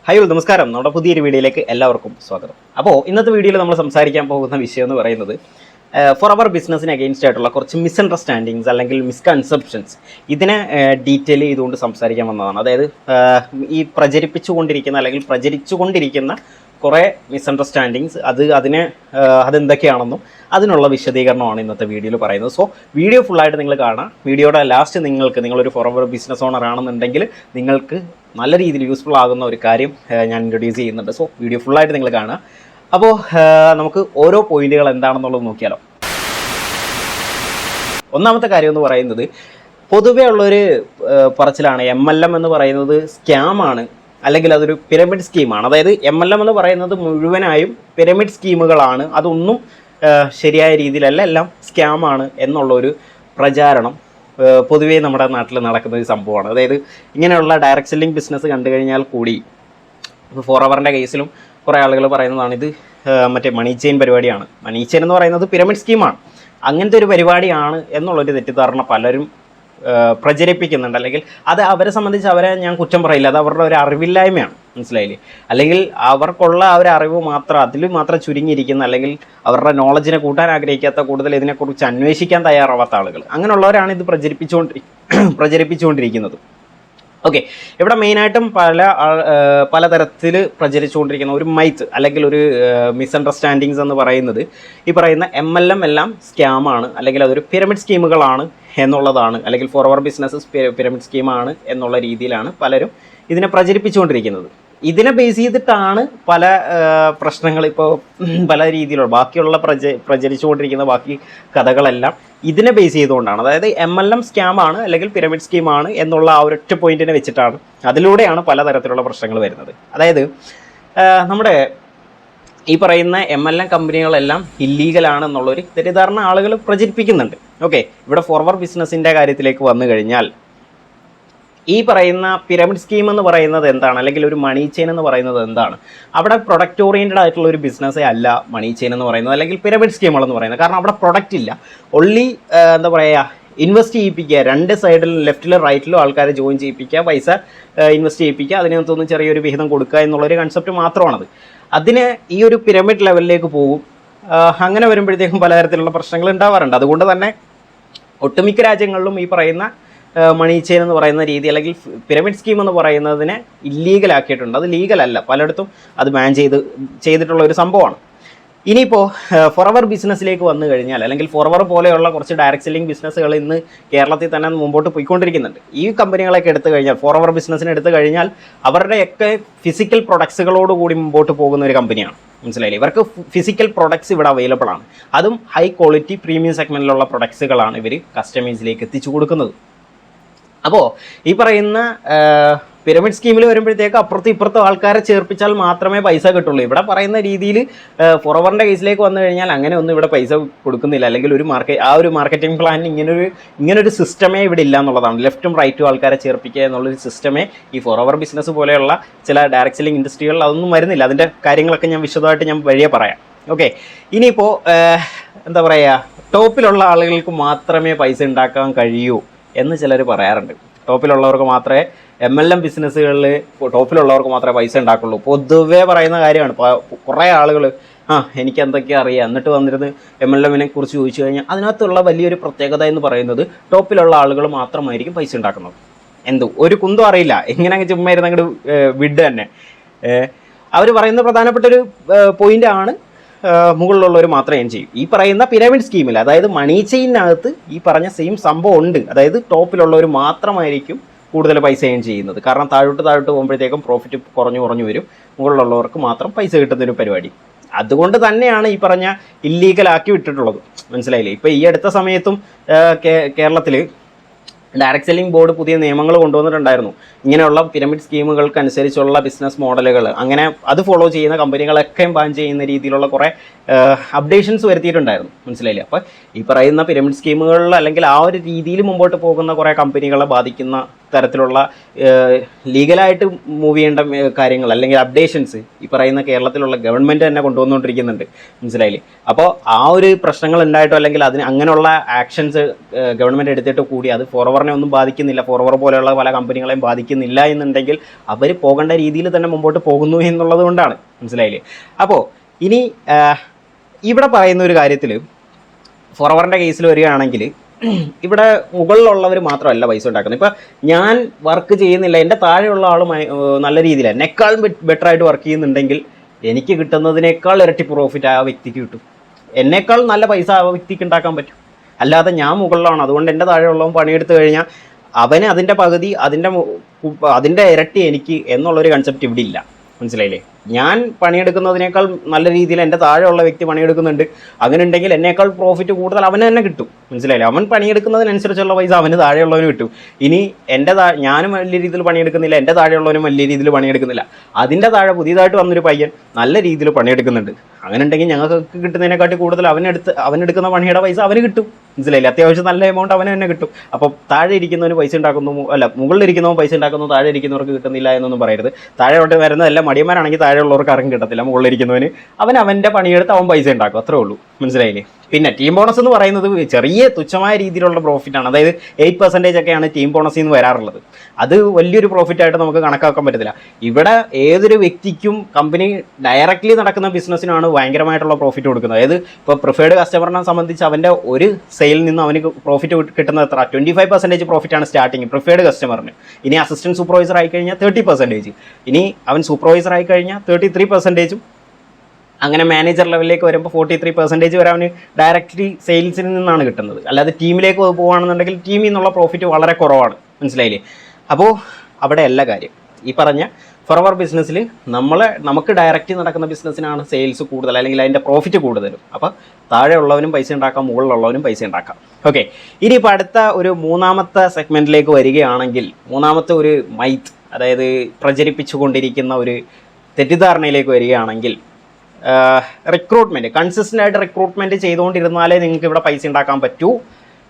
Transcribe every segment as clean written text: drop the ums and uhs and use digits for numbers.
Hi നമസ്കാരം. നമ്മുടെ പുതിയൊരു വീഡിയോയിലേക്ക് എല്ലാവർക്കും സ്വാഗതം. അപ്പോൾ ഇന്നത്തെ വീഡിയോയിൽ നമ്മൾ സംസാരിക്കാൻ പോകുന്ന വിഷയം എന്ന് പറയുന്നത് ഫോർ അവർ ബിസിനസ്സിന് അഗെയിൻസ്റ്റ് ആയിട്ടുള്ള കുറച്ച് മിസ്അണ്ടർസ്റ്റാൻഡിങ്സ് അല്ലെങ്കിൽ മിസ്കൺസെപ്ഷൻസ് ഇതിനെ ഡീറ്റെയിൽ ചെയ്തുകൊണ്ട് സംസാരിക്കാൻ വന്നതാണ്. അതായത് ഈ പ്രചരിച്ചുകൊണ്ടിരിക്കുന്ന കുറേ മിസ്അണ്ടർസ്റ്റാൻഡിങ്സ് അതെന്തൊക്കെയാണെന്നും അതിനുള്ള വിശദീകരണമാണ് ഇന്നത്തെ വീഡിയോയിൽ പറയുന്നത്. സോ വീഡിയോ ഫുള്ളായിട്ട് നിങ്ങൾ കാണാം. വീഡിയോയുടെ ലാസ്റ്റ് നിങ്ങളൊരു ഫോർ അവർ ബിസിനസ് ഓണർ ആണെന്നുണ്ടെങ്കിൽ നിങ്ങൾക്ക് നല്ല രീതിയിൽ യൂസ്ഫുൾ ആകുന്ന ഒരു കാര്യം ഞാൻ ഇൻട്രൊഡ്യൂസ് ചെയ്യുന്നുണ്ട്. സോ വീഡിയോ ഫുള്ളായിട്ട് നിങ്ങൾ കാണുക. അപ്പോൾ നമുക്ക് ഓരോ പോയിന്റുകൾ എന്താണെന്നുള്ളത് നോക്കിയാലോ. ഒന്നാമത്തെ കാര്യം എന്ന് പറയുന്നത് പൊതുവേ ഉള്ളൊരു പറച്ചിലാണ് MLM എന്ന് പറയുന്നത് സ്കാമാണ്, അല്ലെങ്കിൽ അതൊരു പിരമിഡ് സ്കീമാണ്. അതായത് MLM എന്ന് പറയുന്നത് മുഴുവനായും പിരമിഡ് സ്കീമുകളാണ്, അതൊന്നും ശരിയായ രീതിയിലല്ല, എല്ലാം സ്കാമാണ് എന്നുള്ളൊരു പ്രചാരണം പൊതുവേ നമ്മുടെ നാട്ടിൽ നടക്കുന്ന ഒരു സംഭവമാണ്. അതായത് ഇങ്ങനെയുള്ള ഡയറക്റ്റ് സെല്ലിംഗ് ബിസിനസ് കണ്ടു കഴിഞ്ഞാൽ കൂടി ഇപ്പോൾ ഫോർ അവറിൻ്റെ കേസിലും കുറേ ആളുകൾ പറയുന്നതാണ് ഇത് മറ്റേ മണി ചെയിൻ പരിപാടിയാണ്. മണി ചെയിൻ എന്ന് പറയുന്നത് പിരമിഡ് സ്കീമാണ്, അങ്ങനത്തെ ഒരു പരിപാടിയാണ് എന്നുള്ളൊരു തെറ്റിദ്ധാരണ പലരും പ്രചരിപ്പിക്കുന്നുണ്ട്. അല്ലെങ്കിൽ അത് അവരെ സംബന്ധിച്ച് അവരെ ഞാൻ കുറ്റം പറയില്ല, അത് അവരുടെ ഒരു അറിവില്ലായ്മയാണ്, മനസ്സിലായില്ലേ? അല്ലെങ്കിൽ അവർക്കുള്ള ആ ഒരു അറിവ് അതിൽ മാത്രം ചുരുങ്ങിയിരിക്കുന്ന, അല്ലെങ്കിൽ അവരുടെ നോളജിനെ കൂട്ടാൻ ആഗ്രഹിക്കാത്ത, കൂടുതൽ ഇതിനെക്കുറിച്ച് അന്വേഷിക്കാൻ തയ്യാറാവാത്ത ആളുകൾ, അങ്ങനെയുള്ളവരാണ് ഇത് പ്രചരിപ്പിച്ചുകൊണ്ടിരിക്കുന്നത്. ഓക്കെ, ഇവിടെ മെയിനായിട്ടും പലതരത്തിൽ പ്രചരിച്ചുകൊണ്ടിരിക്കുന്ന ഒരു മൈത്ത് അല്ലെങ്കിൽ ഒരു മിസ്അണ്ടർസ്റ്റാൻഡിങ്സ് എന്ന് പറയുന്നത് ഈ പറയുന്ന MLM എല്ലാം സ്കാമാണ്, അല്ലെങ്കിൽ അതൊരു പിരമിഡ് സ്കീമുകളാണ് എന്നുള്ളതാണ്, അല്ലെങ്കിൽ ഫോർ അവർ ബിസിനസ്സസ് പിരമിഡ് സ്കീമാണ് എന്നുള്ള രീതിയിലാണ് പലരും ഇതിനെ പ്രചരിപ്പിച്ചുകൊണ്ടിരിക്കുന്നത്. ഇതിനെ ബേസ് ചെയ്തിട്ടാണ് പല പ്രശ്നങ്ങൾ ഇപ്പോൾ പല രീതിയിലുള്ള ബാക്കിയുള്ള പ്രചരിച്ചുകൊണ്ടിരിക്കുന്ന ബാക്കി കഥകളെല്ലാം ഇതിനെ ബേസ് ചെയ്തുകൊണ്ടാണ്. അതായത് MLM സ്കാമാണ് അല്ലെങ്കിൽ പിരമിഡ് സ്കീമാണ് എന്നുള്ള ആ ഒരൊറ്റ പോയിന്റിനെ വെച്ചിട്ടാണ്, അതിലൂടെയാണ് പലതരത്തിലുള്ള പ്രശ്നങ്ങൾ വരുന്നത്. അതായത് നമ്മുടെ ഈ പറയുന്ന MLM കമ്പനികളെല്ലാം ഇല്ലീഗലാണെന്നുള്ളൊരു തെറ്റിദ്ധാരണ ആളുകൾ പ്രചരിപ്പിക്കുന്നുണ്ട്. ഓക്കെ, ഇവിടെ ഫോർവർ ബിസിനസ്സിൻ്റെ കാര്യത്തിലേക്ക് വന്നു കഴിഞ്ഞാൽ ഈ പറയുന്ന പിരമിഡ് സ്കീം എന്ന് പറയുന്നത് എന്താണ്, അല്ലെങ്കിൽ ഒരു മണി ചെയിൻ എന്ന് പറയുന്നത് എന്താണ്? അവിടെ പ്രൊഡക്റ്റ് ഓറിയൻറ്റഡ് ആയിട്ടുള്ള ഒരു ബിസിനസ്സേ അല്ല മണി ചെയിൻ എന്ന് പറയുന്നത്, അല്ലെങ്കിൽ പിരമിഡ് സ്കീമുകളെന്ന് പറയുന്നത്. കാരണം അവിടെ പ്രൊഡക്റ്റ് ഇല്ല, ഒൺലി എന്താ പറയുക, ഇൻവെസ്റ്റ് ചെയ്യിപ്പിക്കുക, രണ്ട് സൈഡിലും ലെഫ്റ്റിലും റൈറ്റിലും ആൾക്കാരെ ജോയിൻ ചെയ്യിപ്പിക്കുക, പൈസ ഇൻവെസ്റ്റ് ചെയ്യിപ്പിക്കുക, അതിനകത്തൊന്ന് ചെറിയൊരു വിഹിതം കൊടുക്കുക എന്നുള്ളൊരു കൺസെപ്റ്റ് മാത്രമാണത്. അതിന് ഈ ഒരു പിരമിഡ് ലെവലിലേക്ക് പോകും. അങ്ങനെ വരുമ്പോഴത്തേക്കും പലതരത്തിലുള്ള പ്രശ്നങ്ങൾ ഉണ്ടാവാറുണ്ട്. അതുകൊണ്ട് തന്നെ ഒട്ടുമിക്ക രാജ്യങ്ങളിലും ഈ പറയുന്ന മണി ചെയിൻ എന്ന് പറയുന്ന രീതി, അല്ലെങ്കിൽ പിരമിഡ് സ്കീം എന്ന് പറയുന്നതിനെ ഇല്ലീഗലാക്കിയിട്ടുണ്ട്. അത് ലീഗലല്ല, പലയിടത്തും അത് ബാൻ ചെയ്തിട്ടുള്ള ഒരു സംഭവമാണ്. ഇനിയിപ്പോൾ ഫോർവർ ബിസിനസ്സിലേക്ക് വന്നു കഴിഞ്ഞാൽ, അല്ലെങ്കിൽ ഫോർവർ പോലെയുള്ള കുറച്ച് ഡയറക്റ്റ് സെല്ലിംഗ് ബിസിനസ്സുകൾ ഇന്ന് കേരളത്തിൽ തന്നെ മുമ്പോട്ട് പോയിക്കൊണ്ടിരിക്കുന്നുണ്ട്. ഈ കമ്പനികളൊക്കെ എടുത്തു കഴിഞ്ഞാൽ, ഫോർവർ ബിസിനസ്സിന് എടുത്തു കഴിഞ്ഞാൽ അവരുടെയൊക്കെ ഫിസിക്കൽ പ്രൊഡക്ട്സുകളോടുകൂടി മുമ്പോട്ട് പോകുന്ന ഒരു കമ്പനിയാണ്, മനസ്സിലായില്ലേ? ഇവർക്ക് ഫിസിക്കൽ പ്രൊഡക്ട്സ് ഇവിടെ അവൈലബിൾ ആണ്, അതും ഹൈ ക്വാളിറ്റി പ്രീമിയം സെഗ്മെൻറ്റിലുള്ള പ്രൊഡക്ട്സുകളാണ് ഇവർ കസ്റ്റമേഴ്സിലേക്ക് എത്തിച്ചു കൊടുക്കുന്നത്. അപ്പോൾ ഈ പറയുന്ന പിരമിഡ് സ്കീമിൽ വരുമ്പോഴത്തേക്ക് അപ്പുറത്തും ഇപ്പുറത്തും ആൾക്കാരെ ചേർപ്പിച്ചാൽ മാത്രമേ പൈസ കിട്ടുള്ളൂ. ഇവിടെ പറയുന്ന രീതിയിൽ ഫോർവറിൻ്റെ കേസിലേക്ക് വന്നു കഴിഞ്ഞാൽ അങ്ങനെ ഒന്നും ഇവിടെ പൈസ കൊടുക്കുന്നില്ല, അല്ലെങ്കിൽ ഒരു മാർക്കറ്റിംഗ് പ്ലാൻ ഇങ്ങനൊരു സിസ്റ്റമേ ഇവിടെ ഇല്ല എന്നുള്ളതാണ്. ലെഫ്റ്റും റൈറ്റും ആൾക്കാരെ ചേർപ്പിക്കുക എന്നുള്ളൊരു സിസ്റ്റമേ ഈ ഫോർവർ ബിസിനസ് പോലെയുള്ള ചില ഡയറക്റ്റ് സെല്ലിംഗ് ഇൻഡസ്ട്രികളിൽ അതൊന്നും വരുന്നില്ല. അതിൻ്റെ കാര്യങ്ങളൊക്കെ ഞാൻ വിശദമായിട്ട് വഴിയെ പറയാം. ഓക്കെ, ഇനിയിപ്പോൾ എന്താ പറയുക, ടോപ്പിലുള്ള ആളുകൾക്ക് മാത്രമേ പൈസ ഉണ്ടാക്കാൻ കഴിയൂ എന്ന് ചിലർ പറയാറുണ്ട്. ടോപ്പിലുള്ളവർക്ക് മാത്രമേ MLM ബിസിനസ്സുകളിൽ ടോപ്പിലുള്ളവർക്ക് മാത്രമേ പൈസ ഉണ്ടാക്കുള്ളൂ. പൊതുവേ പറയുന്ന കാര്യമാണ്. കുറേ ആളുകൾ എനിക്ക് എന്തൊക്കെയാണ് അറിയാം എന്നിട്ട് വന്നിരുന്ന് MLM-നെ കുറിച്ച് ചോദിച്ചു കഴിഞ്ഞാൽ അതിനകത്തുള്ള വലിയൊരു പ്രത്യേകത എന്ന് പറയുന്നത് ടോപ്പിലുള്ള ആളുകൾ മാത്രമായിരിക്കും പൈസ ഉണ്ടാക്കുന്നത്. ഒരു കുന്തം അറിയില്ല, എങ്ങനെ ചുമ്മാ ഇരുന്ന് അങ്ങോട്ട് വിഡ് തന്നെ. അവർ പറയുന്ന പ്രധാനപ്പെട്ടൊരു പോയിൻ്റാണ് മുകളിലുള്ളവർ മാത്രമേ ഏൺ ചെയ്യും. ഈ പറയുന്ന പിരമിഡ് സ്കീമിൽ, അതായത് മണി ചെയിനകത്ത് ഈ പറഞ്ഞ സെയിം സംഭവം ഉണ്ട്. അതായത് ടോപ്പിലുള്ളവർ മാത്രമായിരിക്കും കൂടുതൽ പൈസ ഏൺ ചെയ്യുന്നത്. കാരണം താഴോട്ട് പോകുമ്പോഴത്തേക്കും പ്രോഫിറ്റ് കുറഞ്ഞു വരും, മുകളിലുള്ളവർക്ക് മാത്രം പൈസ കിട്ടുന്നൊരു പരിപാടി. അതുകൊണ്ട് തന്നെയാണ് ഈ പറഞ്ഞ ഇല്ലീഗലാക്കി വിട്ടിട്ടുള്ളത്, മനസ്സിലായില്ലേ? ഇപ്പോൾ ഈ അടുത്ത സമയത്തും കേരളത്തിൽ ഡയറക്റ്റ് സെല്ലിംഗ് ബോർഡ് പുതിയ നിയമങ്ങൾ കൊണ്ടുവന്നിട്ടുണ്ടായിരുന്നു. ഇങ്ങനെയുള്ള പിരമിഡ് സ്കീമുകൾക്കനുസരിച്ചുള്ള ബിസിനസ് മോഡലുകൾ, അങ്ങനെ അത് ഫോളോ ചെയ്യുന്ന കമ്പനികളൊക്കെ ബാൻ ചെയ്യുന്ന രീതിയിലുള്ള കുറേ അപ്ഡേഷൻസ് വരുത്തിയിട്ടുണ്ടായിരുന്നു, മനസ്സിലായില്ലേ? അപ്പോൾ ഈ പറയുന്ന പിരമിഡ് സ്കീമുകളിൽ അല്ലെങ്കിൽ ആ ഒരു രീതിയിൽ മുമ്പോട്ട് പോകുന്ന കുറേ കമ്പനികളെ ബാധിക്കുന്ന തരത്തിലുള്ള ലീഗലായിട്ട് മൂവ് ചെയ്യേണ്ട കാര്യങ്ങൾ അല്ലെങ്കിൽ അപ്ഡേഷൻസ് ഈ പറയുന്ന കേരളത്തിലുള്ള ഗവൺമെൻറ് തന്നെ കൊണ്ടുവന്നുകൊണ്ടിരിക്കുന്നുണ്ട്, മനസ്സിലായില്ലേ? അപ്പോൾ ആ ഒരു പ്രശ്നങ്ങൾ ഉണ്ടായിട്ടോ അല്ലെങ്കിൽ അതിന് അങ്ങനെയുള്ള ആക്ഷൻസ് ഗവൺമെൻറ് എടുത്തിട്ട് കൂടി അത് ഫോർവറിനെ ഒന്നും ബാധിക്കുന്നില്ല, ഫോർവർ പോലെയുള്ള പല കമ്പനികളെയും ബാധിക്കുന്നില്ല എന്നുണ്ടെങ്കിൽ അവർ പോകേണ്ട രീതിയിൽ തന്നെ മുമ്പോട്ട് പോകുന്നു എന്നുള്ളത് കൊണ്ടാണ്, മനസ്സിലായില്ലേ? അപ്പോൾ ഇനി ഇവിടെ പറയുന്ന ഒരു കാര്യത്തിൽ ഫോർവറിൻ്റെ കേസിൽ വരികയാണെങ്കിൽ ഇവിടെ മുകളിലുള്ളവർ മാത്രമല്ല പൈസ ഉണ്ടാക്കുന്നത്. ഇപ്പോൾ ഞാൻ വർക്ക് ചെയ്യുന്നില്ല, എൻ്റെ താഴെയുള്ള ആൾ നല്ല രീതിയിൽ എന്നെക്കാൾ ബെറ്ററായിട്ട് വർക്ക് ചെയ്യുന്നുണ്ടെങ്കിൽ എനിക്ക് കിട്ടുന്നതിനേക്കാൾ ഇരട്ടി പ്രോഫിറ്റ് ആ വ്യക്തിക്ക് കിട്ടും, എന്നേക്കാൾ നല്ല പൈസ ആ വ്യക്തിക്ക് ഉണ്ടാക്കാൻ പറ്റും. അല്ലാതെ ഞാൻ മുകളിലാണ് അതുകൊണ്ട് എൻ്റെ താഴെയുള്ളവൻ പണിയെടുത്ത് കഴിഞ്ഞാൽ അവന് അതിൻ്റെ പകുതി അതിൻ്റെ ഇരട്ടി എനിക്ക് എന്നുള്ളൊരു കൺസെപ്റ്റ് ഇവിടെ ഇല്ല, മനസ്സിലായില്ലേ? ഞാൻ പണിയെടുക്കുന്നതിനേക്കാൾ നല്ല രീതിയിൽ എൻ്റെ താഴെയുള്ള വ്യക്തി പണിയെടുക്കുന്നുണ്ട്, അങ്ങനെ ഉണ്ടെങ്കിൽ എന്നേക്കാൾ പ്രോഫിറ്റ് കൂടുതൽ അവന് തന്നെ കിട്ടും, മനസ്സിലായില്ലേ? അവൻ പണിയെടുക്കുന്നതിനനുസരിച്ചുള്ള പൈസ അവന് താഴെയുള്ളവന് കിട്ടും. ഇനി ഞാനും വലിയ രീതിയിൽ പണിയെടുക്കുന്നില്ല, എൻ്റെ താഴെയുള്ളവനും വലിയ രീതിയിൽ പണിയെടുക്കുന്നില്ല, അതിൻ്റെ താഴെ പുതിയതായിട്ട് വന്നൊരു പയ്യൻ നല്ല രീതിയിൽ പണിയെടുക്കുന്നുണ്ട്, അങ്ങനെ ഉണ്ടെങ്കിൽ ഞങ്ങൾക്ക് കിട്ടുന്നതിനെക്കാട്ടി കൂടുതൽ അവനെടുക്കുന്ന പണിയുടെ പൈസ അവന് കിട്ടും, മനസ്സിലായില്ലേ? അത്യാവശ്യം നല്ല എമൗണ്ട് അവന് തന്നെ കിട്ടും. അപ്പോൾ താഴെ ഇരിക്കുന്നവന് പൈസ ഉണ്ടാക്കുന്നു, അല്ല മുകളിലിരിക്കുന്നവൻ പൈസ ഉണ്ടാക്കുന്നു, താഴെ ഇരിക്കുന്നവർക്ക് കിട്ടുന്നില്ല എന്നൊന്നും പറയരുത്. താഴെയോട്ട് വരുന്നതെല്ലാം മടിയന്മാരാണെങ്കിൽ താഴെയുള്ളവർക്ക് ആർക്കും കിട്ടത്തില്ല, മുകളിലിരിക്കുന്നവന് അവൻ്റെ പണിയെടുത്ത് അവൻ പൈസ ഉണ്ടാക്കും, അത്രേ ഉള്ളൂ, മനസ്സിലായില്ലേ? പിന്നെ ടീം ബോണസ് എന്ന് പറയുന്നത് ചെറിയ തുച്ഛമായ രീതിയിലുള്ള പ്രോഫിറ്റാണ്, അതായത് 8% ഒക്കെയാണ് ടീം ബോണസിൽ നിന്ന് വരാറുള്ളത്. അത് വലിയൊരു പ്രോഫിറ്റായിട്ട് നമുക്ക് കണക്കാക്കാൻ പറ്റത്തില്ല. ഇവിടെ ഏതൊരു വ്യക്തിക്കും കമ്പനി ഡയറക്റ്റ്ലി നടക്കുന്ന ബിസിനസ്സിനാണ് ഭയങ്കരമായിട്ടുള്ള പ്രോഫിറ്റ് കൊടുക്കുന്നത്. അതായത് ഇപ്പോൾ പ്രിഫേർഡ് കസ്റ്റമറിനെ സംബന്ധിച്ച് അവൻ്റെ ഒരു സെയിൽ നിന്ന് അവന് പ്രോഫിറ്റ് കിട്ടുന്നത് എത്ര? 25% പ്രോഫിറ്റാണ് സ്റ്റാർട്ടിങ് പ്രിഫേർഡ് കസ്റ്റമറിന്. ഇനി അസിസ്റ്റൻറ്റ് സൂപ്പർവൈസർ ആയിക്കഴിഞ്ഞാൽ 30%, ഇനി അവൻ സൂപ്പർവൈസർ ആയിക്കഴിഞ്ഞാൽ 33%, അങ്ങനെ മാനേജർ ലെവലിലേക്ക് വരുമ്പോൾ 43% വരെ അവന് ഡയറക്റ്റ്ലി സെയിൽസിൽ നിന്നാണ് കിട്ടുന്നത്. അല്ലാതെ ടീമിലേക്ക് പോകുകയാണെന്നുണ്ടെങ്കിൽ ടീമിൽ നിന്നുള്ള പ്രോഫിറ്റ് വളരെ കുറവാണ്, മനസ്സിലായില്ലേ? അപ്പോൾ അവിടെ എല്ലാ കാര്യം ഈ പറഞ്ഞ ഫോർവർ ബിസിനസ്സിൽ നമുക്ക് ഡയറക്റ്റ് നടക്കുന്ന ബിസിനസ്സിനാണ് സെയിൽസ് കൂടുതൽ അല്ലെങ്കിൽ അതിൻ്റെ പ്രോഫിറ്റ് കൂടുതലും. അപ്പോൾ താഴെയുള്ളവനും പൈസ ഉണ്ടാക്കാം, മുകളിലുള്ളവനും പൈസ ഉണ്ടാക്കാം. ഓക്കെ, ഇനിയിപ്പോൾ അടുത്ത ഒരു മൂന്നാമത്തെ സെഗ്മെൻറ്റിലേക്ക് വരികയാണെങ്കിൽ, മൂന്നാമത്തെ ഒരു മൈത്ത്, അതായത് പ്രചരിപ്പിച്ചുകൊണ്ടിരിക്കുന്ന ഒരു തെറ്റിദ്ധാരണയിലേക്ക് വരികയാണെങ്കിൽ, റിക്രൂട്ട്മെൻറ്റ് കൺസിസ്റ്റൻ്റ് ആയിട്ട് റിക്രൂട്ട്മെൻറ്റ് ചെയ്തുകൊണ്ടിരുന്നാലേ നിങ്ങൾക്ക് ഇവിടെ പൈസ ഉണ്ടാക്കാൻ പറ്റൂ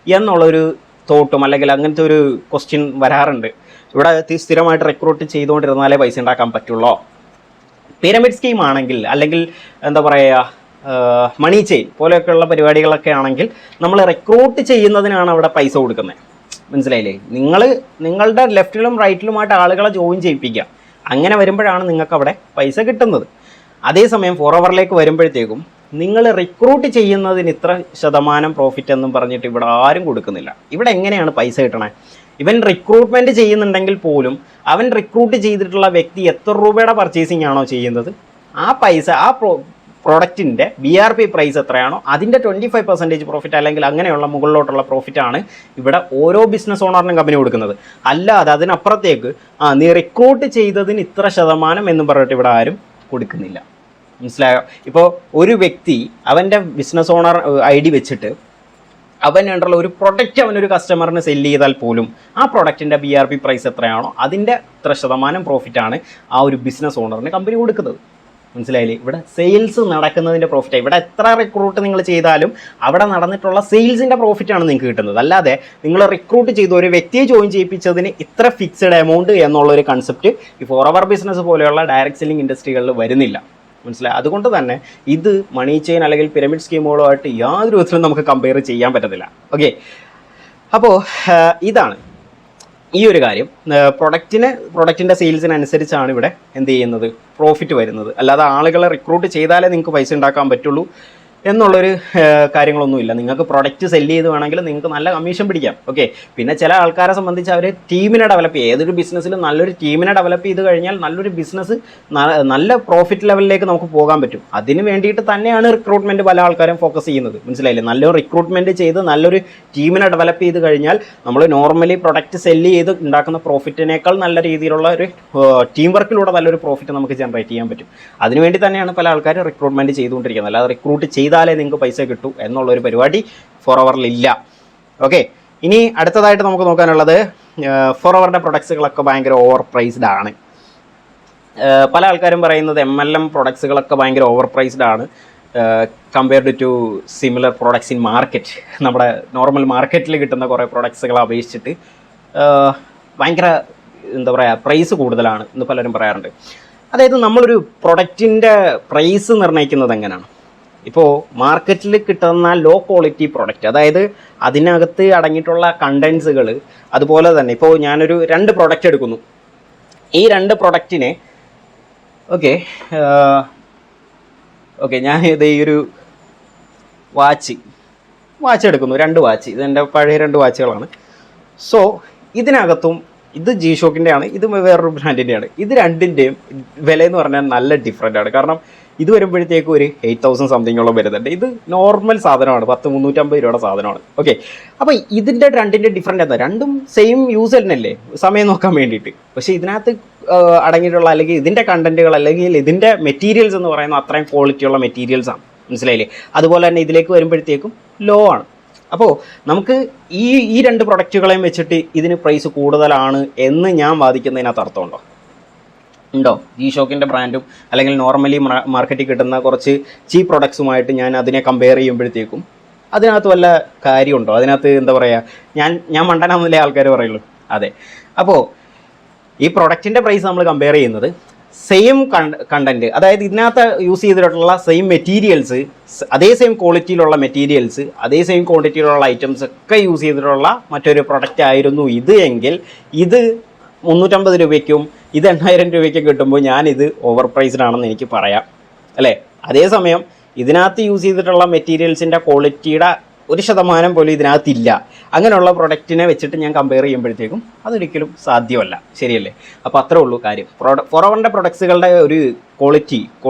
എന്നുള്ളൊരു തോട്ടും അല്ലെങ്കിൽ അങ്ങനത്തെ ഒരു ക്വസ്റ്റ്യൻ വരാറുണ്ട്. ഇവിടെ സ്ഥിരമായിട്ട് റിക്രൂട്ട് ചെയ്തുകൊണ്ടിരുന്നാലേ പൈസ ഉണ്ടാക്കാൻ പറ്റുള്ളൂ. പിരമിഡ് സ്കീം ആണെങ്കിൽ അല്ലെങ്കിൽ എന്താ പറയുക മണി ചെയിൻ പോലെയൊക്കെയുള്ള പരിപാടികളൊക്കെ ആണെങ്കിൽ നമ്മൾ റിക്രൂട്ട് ചെയ്യുന്നതിനാണ് അവിടെ പൈസ കൊടുക്കുന്നത്, മനസ്സിലായില്ലേ? നിങ്ങളുടെ ലെഫ്റ്റിലും റൈറ്റിലുമായിട്ട് ആളുകളെ ജോയിൻ ചെയ്യിപ്പിക്കുക, അങ്ങനെ വരുമ്പോഴാണ് നിങ്ങൾക്ക് അവിടെ പൈസ കിട്ടുന്നത്. അതേസമയം ഫോർവറിലേക്ക് വരുമ്പോഴത്തേക്കും നിങ്ങൾ റിക്രൂട്ട് ചെയ്യുന്നതിന് ഇത്ര ശതമാനം പ്രോഫിറ്റ് എന്നും പറഞ്ഞിട്ട് ഇവിടെ ആരും കൊടുക്കുന്നില്ല. ഇവിടെ എങ്ങനെയാണ് പൈസ കിട്ടണേ? ഇവൻ റിക്രൂട്ട്മെൻറ്റ് ചെയ്യുന്നുണ്ടെങ്കിൽ പോലും അവൻ റിക്രൂട്ട് ചെയ്തിട്ടുള്ള വ്യക്തി എത്ര രൂപയുടെ പർച്ചേസിങ് ആണോ ചെയ്യുന്നത്, ആ പൈസ ആ പ്രൊഡക്റ്റിൻ്റെ BRP പ്രൈസ് എത്രയാണോ അതിൻ്റെ 25% പ്രോഫിറ്റ് അല്ലെങ്കിൽ അങ്ങനെയുള്ള മുകളിലോട്ടുള്ള പ്രോഫിറ്റാണ് ഇവിടെ ഓരോ ബിസിനസ് ഓണറിനും കമ്പനി കൊടുക്കുന്നത്. അല്ലാതെ അതിനപ്പുറത്തേക്ക് നീ റിക്രൂട്ട് ചെയ്തതിന് ഇത്ര ശതമാനം എന്ന് പറഞ്ഞിട്ട് ഇവിടെ ആരും കൊടുക്കുന്നില്ല, മനസ്സിലായോ? ഇപ്പോൾ ഒരു വ്യക്തി അവൻ്റെ ബിസിനസ് ഓണർ ID വെച്ചിട്ട് അവനുള്ള ഒരു പ്രൊഡക്റ്റ് അവനൊരു കസ്റ്റമറിന് സെല്ല് ചെയ്താൽ പോലും ആ പ്രൊഡക്റ്റിൻ്റെ BRP പ്രൈസ് എത്രയാണോ അതിൻ്റെ ഇത്ര ശതമാനം പ്രോഫിറ്റാണ് ആ ഒരു ബിസിനസ് ഓണറിന് കമ്പനി കൊടുക്കുന്നത്, മനസ്സിലായില്ലേ? ഇവിടെ സെയിൽസ് നടക്കുന്നതിൻ്റെ പ്രോഫിറ്റാണ്. ഇവിടെ എത്ര റിക്രൂട്ട് നിങ്ങൾ ചെയ്താലും അവിടെ നടന്നിട്ടുള്ള സെയിൽസിൻ്റെ പ്രോഫിറ്റാണ് നിങ്ങൾക്ക് കിട്ടുന്നത്. അല്ലാതെ നിങ്ങൾ റിക്രൂട്ട് ചെയ്ത് ഒരു വ്യക്തിയെ ജോയിൻ ചെയ്യിപ്പിച്ചതിന് ഇത്ര ഫിക്സഡ് എമൗണ്ട് എന്നുള്ളൊരു കൺസെപ്റ്റ് ഈ ഫോർവർ ബിസിനസ് പോലെയുള്ള ഡയറക്റ്റ് സെല്ലിംഗ് ഇൻഡസ്ട്രികളിൽ വരുന്നില്ല, മനസ്സിലായി? അതുകൊണ്ട് തന്നെ ഇത് മണി ചെയിൻ അല്ലെങ്കിൽ പിരമിഡ് സ്കീമുകളുമായിട്ട് യാതൊരു വിധത്തിലും നമുക്ക് കമ്പയർ ചെയ്യാൻ പറ്റത്തില്ല. ഓക്കെ, അപ്പോൾ ഇതാണ് ഈ ഒരു കാര്യം. പ്രൊഡക്റ്റിൻ്റെ സെയിൽസിനനുസരിച്ചാണ് ഇവിടെ എന്ത് ചെയ്യുന്നത്, പ്രോഫിറ്റ് വരുന്നത്. അല്ലാതെ ആളുകളെ റിക്രൂട്ട് ചെയ്താലേ നിങ്ങൾക്ക് പൈസ ഉണ്ടാക്കാൻ പറ്റുള്ളൂ എന്നുള്ളൊരു കാര്യങ്ങളൊന്നുമില്ല. നിങ്ങൾക്ക് പ്രൊഡക്റ്റ് സെല്ല് ചെയ്ത് വേണമെങ്കിൽ നിങ്ങൾക്ക് നല്ല കമ്മീഷൻ പിടിക്കാം. ഓക്കെ, പിന്നെ ചില ആൾക്കാരെ സംബന്ധിച്ച് അവർ ടീമിനെ ഡെവലപ്പ് ചെയ്യുക, ഏതൊരു ബിസിനസ്സിലും നല്ലൊരു ടീമിനെ ഡെവലപ്പ് ചെയ്ത് കഴിഞ്ഞാൽ നല്ലൊരു ബിസിനസ് നല്ല പ്രോഫിറ്റ് ലെവലിലേക്ക് നമുക്ക് പോകാൻ പറ്റും. അതിന് വേണ്ടിയിട്ട് തന്നെയാണ് റിക്രൂട്ട്മെൻറ്റ് പല ആൾക്കാരും ഫോക്കസ് ചെയ്യുന്നത്, മനസ്സിലായില്ലേ? നല്ലൊരു റിക്രൂട്ട്മെൻറ്റ് ചെയ്ത് നല്ലൊരു ടീമിനെ ഡെവലപ്പ് ചെയ്ത് കഴിഞ്ഞാൽ നമ്മൾ നോർമലി പ്രൊഡക്റ്റ് സെല്ല് ചെയ്ത് ഉണ്ടാക്കുന്ന പ്രോഫിറ്റിനേക്കാൾ നല്ല രീതിയിലുള്ള ഒരു ടീം വർക്കിലൂടെ നല്ലൊരു പ്രോഫിറ്റ് നമുക്ക് ജനറേറ്റ് ചെയ്യാൻ പറ്റും. അതിനുവേണ്ടി തന്നെയാണ് പല ആൾക്കാരും റിക്രൂട്ട്മെൻറ്റ് ചെയ്തുകൊണ്ടിരിക്കുന്നത്. അല്ലാതെ റിക്രൂട്ട് ചെയ്താലേ നിങ്ങൾക്ക് പൈസ കിട്ടൂ എന്നുള്ളൊരു പരിപാടി ഫോർവറിലില്ല. ഓക്കെ, ഇനി അടുത്തതായിട്ട് നമുക്ക് നോക്കാനുള്ളത് ഫോർവറിൻ്റെ പ്രൊഡക്ട്സുകളൊക്കെ ഭയങ്കര ഓവർ പ്രൈസ്ഡ് ആണ്. പല ആൾക്കാരും പറയുന്നത് MLM പ്രൊഡക്ട്സുകളൊക്കെ ഭയങ്കര ഓവർ പ്രൈസ്ഡ് ആണ് compared to similar products in market. നമ്മുടെ നോർമൽ മാർക്കറ്റിൽ കിട്ടുന്ന കുറേ പ്രൊഡക്ട്സുകളെ അപേക്ഷിച്ചിട്ട് ഭയങ്കര എന്താ പറയുക പ്രൈസ് കൂടുതലാണ് എന്ന് പലരും പറയാറുണ്ട്. അതായത് നമ്മളൊരു പ്രൊഡക്റ്റിൻ്റെ പ്രൈസ് നിർണ്ണയിക്കുന്നത് എങ്ങനെയാണ്? ഇപ്പോൾ മാർക്കറ്റിൽ കിട്ടുന്ന ലോ ക്വാളിറ്റി പ്രൊഡക്റ്റ്, അതായത് അതിനകത്ത് അടങ്ങിയിട്ടുള്ള കണ്ടൻസുകൾ, അതുപോലെ തന്നെ ഇപ്പോൾ ഞാനൊരു 2 പ്രൊഡക്റ്റ് എടുക്കുന്നു. ഈ 2 പ്രൊഡക്റ്റിനെ ഓക്കെ ഞാൻ ഇത് ഈ ഒരു വാച്ച് എടുക്കുന്നു, 2 വാച്ച്, ഇതെൻ്റെ പഴയ 2 വാച്ചുകളാണ്. സോ ഇതിനകത്തും ഇത് ജി ഷോക്കിൻ്റെ ആണ്, ഇത് വേറൊരു ബ്രാൻഡിൻ്റെയാണ്. ഇത് രണ്ടിൻ്റെയും വില എന്ന് പറഞ്ഞാൽ നല്ല ഡിഫറൻ്റ് ആണ്. കാരണം ഇത് വരുമ്പോഴത്തേക്കും ഒരു 8,000 സംതിങ്ങോളം വരുന്നുണ്ട്. ഇത് നോർമൽ സാധനമാണ്, 350 രൂപയുടെ സാധനമാണ്. ഓക്കെ, അപ്പോൾ ഇതിൻ്റെ രണ്ടിൻ്റെ ഡിഫറൻറ്റ് എന്താ? രണ്ടും സെയിം യൂസ് തന്നെയല്ലേ, സമയം നോക്കാൻ വേണ്ടിയിട്ട്. പക്ഷേ ഇതിനകത്ത് അടങ്ങിയിട്ടുള്ള അല്ലെങ്കിൽ ഇതിൻ്റെ കണ്ടൻറ്റുകൾ അല്ലെങ്കിൽ ഇതിൻ്റെ മെറ്റീരിയൽസ് എന്ന് പറയുന്നത് അത്രയും ക്വാളിറ്റിയുള്ള മെറ്റീരിയൽസാണ്, മനസ്സിലായില്ലേ? അതുപോലെ തന്നെ ഇതിലേക്ക് വരുമ്പോഴത്തേക്കും ലോ ആണ്. അപ്പോൾ നമുക്ക് ഈ 2 പ്രൊഡക്റ്റുകളെയും വെച്ചിട്ട് ഇതിന് പ്രൈസ് കൂടുതലാണ് എന്ന് ഞാൻ വാദിക്കുന്നതിനകത്ത് അർത്ഥമുണ്ടോ? ഉണ്ടോ? ജി ഷോക്കിൻ്റെ ബ്രാൻഡും അല്ലെങ്കിൽ നോർമലി മാർക്കറ്റിൽ കിട്ടുന്ന കുറച്ച് ചീപ്പ് പ്രൊഡക്ട്സുമായിട്ട് ഞാൻ അതിനെ കമ്പയർ ചെയ്യുമ്പോഴത്തേക്കും അതിനകത്ത് വല്ല കാര്യമുണ്ടോ? അതിനകത്ത് എന്താ പറയുക, ഞാൻ മണ്ടനാന്നല്ലേ ആൾക്കാർ പറയുള്ളൂ. അതെ. അപ്പോൾ ഈ പ്രൊഡക്റ്റിൻ്റെ പ്രൈസ് നമ്മൾ കമ്പയർ ചെയ്യുന്നത് സെയിം കണ്ടൻറ്റ്, അതായത് ഇതിനകത്ത് യൂസ് ചെയ്തിട്ടുള്ള സെയിം മെറ്റീരിയൽസ്, അതേ സെയിം ക്വാളിറ്റിയിലുള്ള മെറ്റീരിയൽസ്, അതേ സെയിം ക്വാണ്ടിറ്റിയിലുള്ള ഐറ്റംസ് ഒക്കെ യൂസ് ചെയ്തിട്ടുള്ള മറ്റൊരു പ്രൊഡക്റ്റ് ആയിരുന്നു ഇത് എങ്കിൽ ഇത് 350 രൂപയ്ക്കും ഇത് 8,000 രൂപയ്ക്കും കിട്ടുമ്പോൾ ഞാനിത് ഓവർ പ്രൈസ്ഡ് ആണെന്ന് എനിക്ക് പറയാം, അല്ലേ? അതേസമയം ഇതിനകത്ത് യൂസ് ചെയ്തിട്ടുള്ള മെറ്റീരിയൽസിൻ്റെ ക്വാളിറ്റിയുടെ 1% പോലും ഇതിനകത്തില്ല. അങ്ങനെയുള്ള പ്രൊഡക്റ്റിനെ വെച്ചിട്ട് ഞാൻ കമ്പയർ ചെയ്യുമ്പോഴത്തേക്കും അതൊരിക്കലും സാധ്യമല്ല, ശരിയല്ലേ? അപ്പോൾ അത്രേ ഉള്ളൂ കാര്യം. ഫോറവറിൻ്റെ പ്രൊഡക്ട്സുകളുടെ ഒരു ക്വാളിറ്റി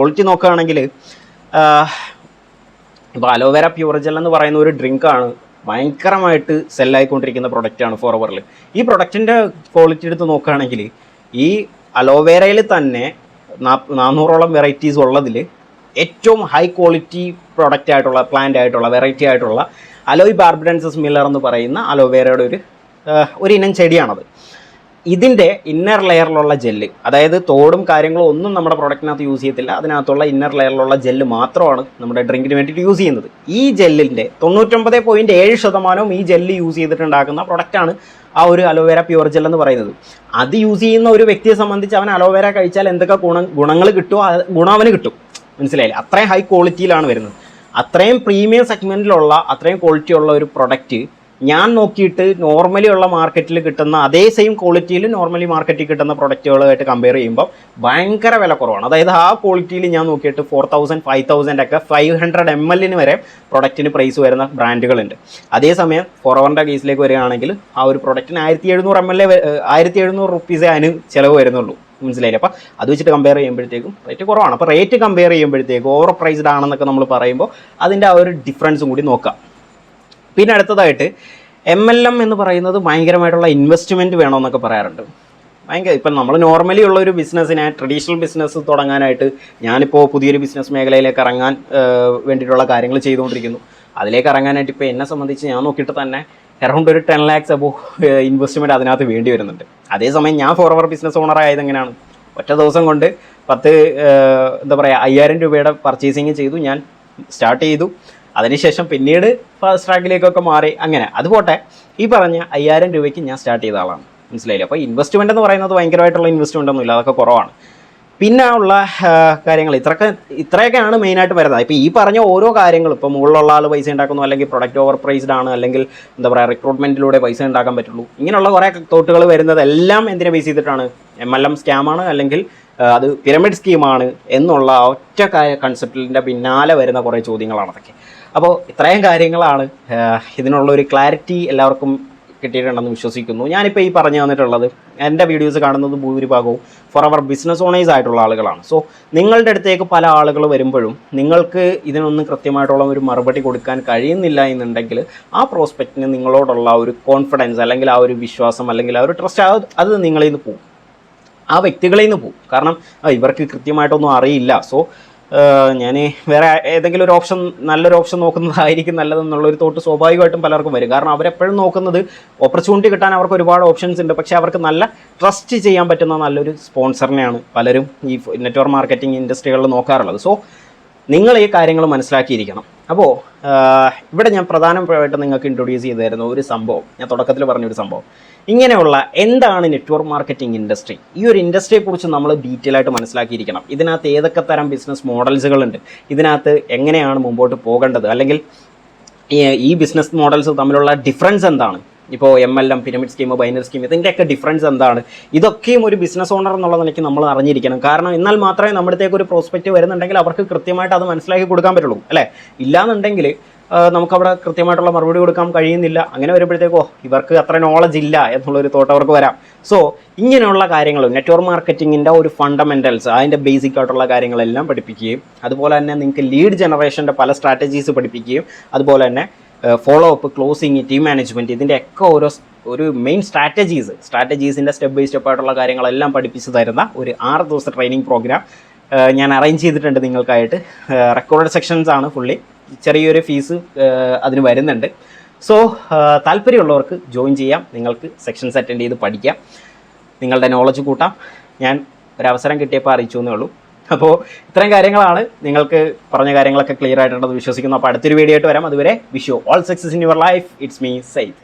നോക്കുകയാണെങ്കിൽ ഇപ്പോൾ അലോവേര പ്യൂർ ജെൽ എന്ന് പറയുന്ന ഒരു ഡ്രിങ്കാണ്, ഭയങ്കരമായിട്ട് സെല്ലായിക്കൊണ്ടിരിക്കുന്ന പ്രൊഡക്റ്റാണ് ഫോറവറിൽ. ഈ പ്രൊഡക്റ്റിൻ്റെ ക്വാളിറ്റി എടുത്ത് നോക്കുകയാണെങ്കിൽ ഈ അലോവേരയിൽ തന്നെ 400ഓളം വെറൈറ്റീസ് ഉള്ളതിൽ ഏറ്റവും ഹൈ ക്വാളിറ്റി പ്രൊഡക്റ്റ് ആയിട്ടുള്ള പ്ലാന്റ് ആയിട്ടുള്ള വെറൈറ്റി ആയിട്ടുള്ള അലോയ് ബാർബഡൻസസ് മില്ലർ എന്ന് പറയുന്ന അലോവേരയുടെ ഒരു ഇനം ചെടിയാണത്. ഇതിൻ്റെ ഇന്നർ ലെയറിലുള്ള ജെല്ല്, അതായത് തോടും കാര്യങ്ങളും ഒന്നും നമ്മുടെ പ്രൊഡക്റ്റിനകത്ത് യൂസ് ചെയ്യത്തില്ല, അതിനകത്തുള്ള ഇന്നർ ലെയറിലുള്ള ജെല്ല് മാത്രമാണ് നമ്മുടെ ഡ്രിങ്കിന് വേണ്ടിയിട്ട് യൂസ് ചെയ്യുന്നത്. ഈ ജെല്ലിൻ്റെ 99.7% ഈ ജെല്ല് യൂസ് ചെയ്തിട്ടുണ്ടാക്കുന്ന പ്രൊഡക്റ്റാണ് ആ ഒരു അലോവേര പ്യൂർ ജെൽ എന്ന് പറയുന്നത്. അത് യൂസ് ചെയ്യുന്ന ഒരു വ്യക്തിയെ സംബന്ധിച്ച് അവൻ അലോവേര കഴിച്ചാൽ എന്തൊക്കെ ഗുണങ്ങൾ കിട്ടുമോ ഗുണം അവന് കിട്ടും, മനസ്സിലായില്ലേ? അത്രയും ഹൈ ക്വാളിറ്റിയിലാണ് വരുന്നത്. അത്രയും പ്രീമിയം സെഗ്മെൻറ്റിലുള്ള അത്രയും ക്വാളിറ്റിയുള്ള ഒരു പ്രൊഡക്റ്റ് ഞാൻ നോക്കിയിട്ട് നോർമലി ഉള്ള മാർക്കറ്റിൽ കിട്ടുന്ന അതേ സെയിം ക്വാളിറ്റിയിൽ നോർമലി മാർക്കറ്റിൽ കിട്ടുന്ന പ്രൊഡക്റ്റുകളുമായിട്ട് കമ്പയർ ചെയ്യുമ്പോൾ ഭയങ്കര വില കുറവാണ്. അതായത് ആ ക്വാളിറ്റിയിൽ ഞാൻ നോക്കിയിട്ട് 4,000 5,000 ഒക്കെ 500 ml വരെ പ്രൊഡക്റ്റിന് പ്രൈസ് വരുന്ന ബ്രാൻഡുകളുണ്ട്. അതേസമയം ഫോറവറിൻ്റെ കേസിലേക്ക് വരികയാണെങ്കിൽ ആ ഒരു പ്രൊഡക്റ്റിന് 1,700 റുപ്പീസേ അതിന് ചിലവ് വരുന്നുള്ളൂ, മനസ്സിലായില്ലേ? അപ്പോൾ അത് വെച്ചിട്ട് കമ്പയർ ചെയ്യുമ്പോഴത്തേക്കും റേറ്റ് കുറവാണ്. അപ്പോൾ റേറ്റ് കമ്പയർ ചെയ്യുമ്പോഴത്തേക്കും ഓവർ പ്രൈസ്ഡ് ആണെന്നൊക്കെ നമ്മൾ പറയുമ്പോൾ അതിൻ്റെ ആ ഒരു ഡിഫറൻസും കൂടി നോക്കാം. പിന്നെ അടുത്തതായിട്ട് MLM എന്ന് പറയുന്നത് ഭയങ്കരമായിട്ടുള്ള ഇൻവെസ്റ്റ്മെൻറ്റ് വേണമെന്നൊക്കെ പറയാറുണ്ട്. ഇപ്പം നമ്മൾ നോർമലി ഉള്ള ഒരു ബിസിനസ്സിനെ ട്രഡീഷണൽ ബിസിനസ് തുടങ്ങാനായിട്ട് ഞാനിപ്പോൾ പുതിയൊരു ബിസിനസ് മേഖലയിലേക്ക് ഇറങ്ങാൻ വേണ്ടിയിട്ടുള്ള കാര്യങ്ങൾ ചെയ്തുകൊണ്ടിരിക്കുന്നു. അതിലേക്ക് ഇറങ്ങാനായിട്ട് ഇപ്പോൾ എന്നെ സംബന്ധിച്ച് ഞാൻ നോക്കിയിട്ട് തന്നെ അറൗണ്ട് ഒരു 10 lakhs അബോ ഇൻവെസ്റ്റ്മെൻറ്റ് അതിനകത്ത് വേണ്ടി വരുന്നുണ്ട്. അതേസമയം ഞാൻ ഫോറവർ ബിസിനസ് ഓണർ ആയത് എങ്ങനെയാണ്? ഒറ്റ ദിവസം കൊണ്ട് 5,000 രൂപയുടെ പർച്ചേസിങ് ചെയ്തു, ഞാൻ സ്റ്റാർട്ട് ചെയ്തു. അതിനുശേഷം പിന്നീട് ഫാസ്റ്റ് ട്രാക്കിലേക്കൊക്കെ മാറി. അങ്ങനെ അതുപോട്ടെ, ഈ പറഞ്ഞ 5,000 രൂപയ്ക്ക് ഞാൻ സ്റ്റാർട്ട് ചെയ്ത ആളാണ്, മനസ്സിലായില്ലേ? അപ്പോൾ ഇൻവെസ്റ്റ്മെൻ്റ് എന്ന് പറയുന്നത് ഭയങ്കരമായിട്ടുള്ള ഇൻവെസ്റ്റ്മെൻ്റ് ഒന്നും ഇല്ല, അതൊക്കെ കുറവാണ്. പിന്നെ ഉള്ള കാര്യങ്ങൾ ഇത്രയൊക്കെയാണ് മെയിനായിട്ട് വരുന്നത്. ഇപ്പോൾ ഈ പറഞ്ഞ ഓരോ കാര്യങ്ങളും ഇപ്പോൾ മുകളിലുള്ള ആൾ പൈസ ഉണ്ടാക്കുന്നു, അല്ലെങ്കിൽ പ്രൊഡക്റ്റ് ഓവർ പ്രൈസ്ഡ് ആണ്, അല്ലെങ്കിൽ എന്താ പറയുക റിക്രൂട്ട്മെൻറ്റിലൂടെ പൈസ ഉണ്ടാക്കാൻ പറ്റുള്ളൂ, ഇങ്ങനെയുള്ള കുറേ തോട്ടുകൾ വരുന്നതെല്ലാം എന്തിനെ ബേസ് ചെയ്തിട്ടാണ്? MLM സ്കാമാണ് അല്ലെങ്കിൽ അത് പിരമിഡ് സ്കീമാണ് എന്നുള്ള ഒറ്റ കൺസെപ്റ്റിൻ്റെ പിന്നാലെ വരുന്ന കുറേ ചോദ്യങ്ങളാണ് അതൊക്കെ. അപ്പോൾ ഇത്രയും കാര്യങ്ങളാണ്. ഇതിനുള്ള ഒരു ക്ലാരിറ്റി എല്ലാവർക്കും കിട്ടിയിട്ടുണ്ടെന്ന് വിശ്വസിക്കുന്നു. ഞാനിപ്പോൾ ഈ പറഞ്ഞു തന്നിട്ടുള്ളത് എൻ്റെ വീഡിയോസ് കാണുന്നത് ഭൂരിഭാഗവും ഫോറവർ ബിസിനസ് ഓണേഴ്സ് ആയിട്ടുള്ള ആളുകളാണ്. സോ നിങ്ങളുടെ അടുത്തേക്ക് പല ആളുകൾ വരുമ്പോഴും നിങ്ങൾക്ക് ഇതിനൊന്നും കൃത്യമായിട്ടുള്ള ഒരു മറുപടി കൊടുക്കാൻ കഴിയുന്നില്ല എന്നുണ്ടെങ്കിൽ ആ പ്രോസ്പെക്റ്റിന് നിങ്ങളോടുള്ള ഒരു കോൺഫിഡൻസ് അല്ലെങ്കിൽ ആ ഒരു വിശ്വാസം അല്ലെങ്കിൽ ആ ഒരു ട്രസ്റ്റ് അത് നിങ്ങളിൽ നിന്ന് പോകും, ആ വ്യക്തികളിൽ നിന്ന് പോകും. കാരണം ഇവർക്ക് കൃത്യമായിട്ടൊന്നും അറിയില്ല. സോ ഞാൻ വേറെ ഏതെങ്കിലും ഒരു ഓപ്ഷൻ, നല്ലൊരു ഓപ്ഷൻ നോക്കുന്നതായിരിക്കും നല്ലതെന്നുള്ളൊരു തോട്ട് സ്വാഭാവികമായിട്ടും പലർക്കും വരും. കാരണം അവരെപ്പോഴും നോക്കുന്നത് ഓപ്പർച്യൂണിറ്റി കിട്ടാൻ അവർക്ക് ഒരുപാട് ഓപ്ഷൻസ് ഉണ്ട്, പക്ഷേ അവർക്ക് നല്ല ട്രസ്റ്റ് ചെയ്യാൻ പറ്റുന്ന നല്ലൊരു സ്പോൺസറിനെയാണ് പലരും ഈ നെറ്റ്വർക്ക് മാർക്കറ്റിംഗ് ഇൻഡസ്ട്രികളിൽ നോക്കാറുള്ളത്. സോ നിങ്ങൾ ഈ കാര്യങ്ങൾ മനസ്സിലാക്കിയിരിക്കണം. അപ്പോൾ ഇവിടെ ഞാൻ പ്രധാനമായിട്ട് നിങ്ങൾക്ക് ഇൻട്രൊഡ്യൂസ് ചെയ്തു തരുന്ന ഒരു സംഭവം, ഞാൻ തുടക്കത്തിൽ പറഞ്ഞൊരു സംഭവം, ഇങ്ങനെയുള്ള എന്താണ് നെറ്റ്വർക്ക് മാർക്കറ്റിംഗ് ഇൻഡസ്ട്രി, ഈ ഒരു ഇൻഡസ്ട്രിയെക്കുറിച്ച് നമ്മൾ ഡീറ്റെയിൽ ആയിട്ട് മനസ്സിലാക്കിയിരിക്കണം. ഇതിനകത്ത് ഏതൊക്കെ തരം ബിസിനസ് മോഡൽസുകളുണ്ട്, ഇതിനകത്ത് എങ്ങനെയാണ് മുമ്പോട്ട് പോകേണ്ടത്, അല്ലെങ്കിൽ ഈ ബിസിനസ് മോഡൽസ് തമ്മിലുള്ള ഡിഫറൻസ് എന്താണ്, ഇപ്പോൾ MLM, pyramid scheme, binary scheme, ഇതിൻ്റെയൊക്കെ ഡിഫറൻസ് എന്താണ്, ഇതൊക്കെയും ഒരു ബിസിനസ് ഓണർ എന്നുള്ള നിലയ്ക്ക് നമ്മൾ അറിഞ്ഞിരിക്കണം. കാരണം എന്നാൽ മാത്രമേ നമ്മുടെ അടുത്തേക്ക് ഒരു പ്രോസ്പെക്റ്റ് വരുന്നുണ്ടെങ്കിൽ അവർക്ക് കൃത്യമായിട്ട് അത് മനസ്സിലാക്കി കൊടുക്കാൻ പറ്റുള്ളൂ, അല്ലേ? ഇല്ലാന്നുണ്ടെങ്കിൽ നമുക്കവിടെ കൃത്യമായിട്ടുള്ള മറുപടി കൊടുക്കാൻ കഴിയുന്നില്ല. അങ്ങനെ വരുമ്പോഴത്തേക്കോ ഇവർക്ക് അത്ര നോളജ് ഇല്ല എന്നുള്ളൊരു തോട്ട് അവർക്ക് വരാം. സോ ഇങ്ങനെയുള്ള കാര്യങ്ങൾ നെറ്റ്വർക്ക് മാർക്കറ്റിങ്ങിൻ്റെ ഒരു ഫണ്ടമെൻറ്റൽസ്, അതിൻ്റെ ബേസിക് ആയിട്ടുള്ള കാര്യങ്ങളെല്ലാം പഠിപ്പിക്കുകയും അതുപോലെ തന്നെ നിങ്ങൾക്ക് ലീഡ് ജനറേഷൻ്റെ പല സ്ട്രാറ്റജീസ് പഠിപ്പിക്കുകയും അതുപോലെ തന്നെ follow up, closing, team management, ഇതിൻ്റെയൊക്കെ ഒരു മെയിൻ സ്ട്രാറ്റജീസിൻ്റെ സ്റ്റെപ്പ് ബൈ സ്റ്റെപ്പ് ആയിട്ടുള്ള കാര്യങ്ങളെല്ലാം പഠിപ്പിച്ച് തരുന്ന ഒരു 6 ദിവസത്തെ ട്രെയിനിങ് പ്രോഗ്രാം ഞാൻ അറേഞ്ച് ചെയ്തിട്ടുണ്ട് നിങ്ങൾക്കായിട്ട്. റെക്കോർഡ് സെക്ഷൻസ് ആണ് ഫുള്ളി, ചെറിയൊരു ഫീസ് അതിന് വരുന്നുണ്ട്. സോ താല്പര്യമുള്ളവർക്ക് ജോയിൻ ചെയ്യാം, നിങ്ങൾക്ക് സെക്ഷൻസ് അറ്റൻഡ് ചെയ്ത് പഠിക്കാം, നിങ്ങളുടെ നോളജ് കൂട്ടാം. ഞാൻ ഒരവസരം കിട്ടിയപ്പോൾ അറിയിച്ചു എന്നേ ഉള്ളൂ. അപ്പോൾ ഇത്രയും കാര്യങ്ങളാണ്, നിങ്ങൾക്ക് പറഞ്ഞ കാര്യങ്ങളൊക്കെ ക്ലിയർ ആയിട്ടുണ്ടെന്ന് വിശ്വസിക്കുന്നു. അപ്പോൾ അടുത്തൊരു വീഡിയോ ആയിട്ട് വരാം. അതുവരെ wish you all success in your life. It's me Sayyid.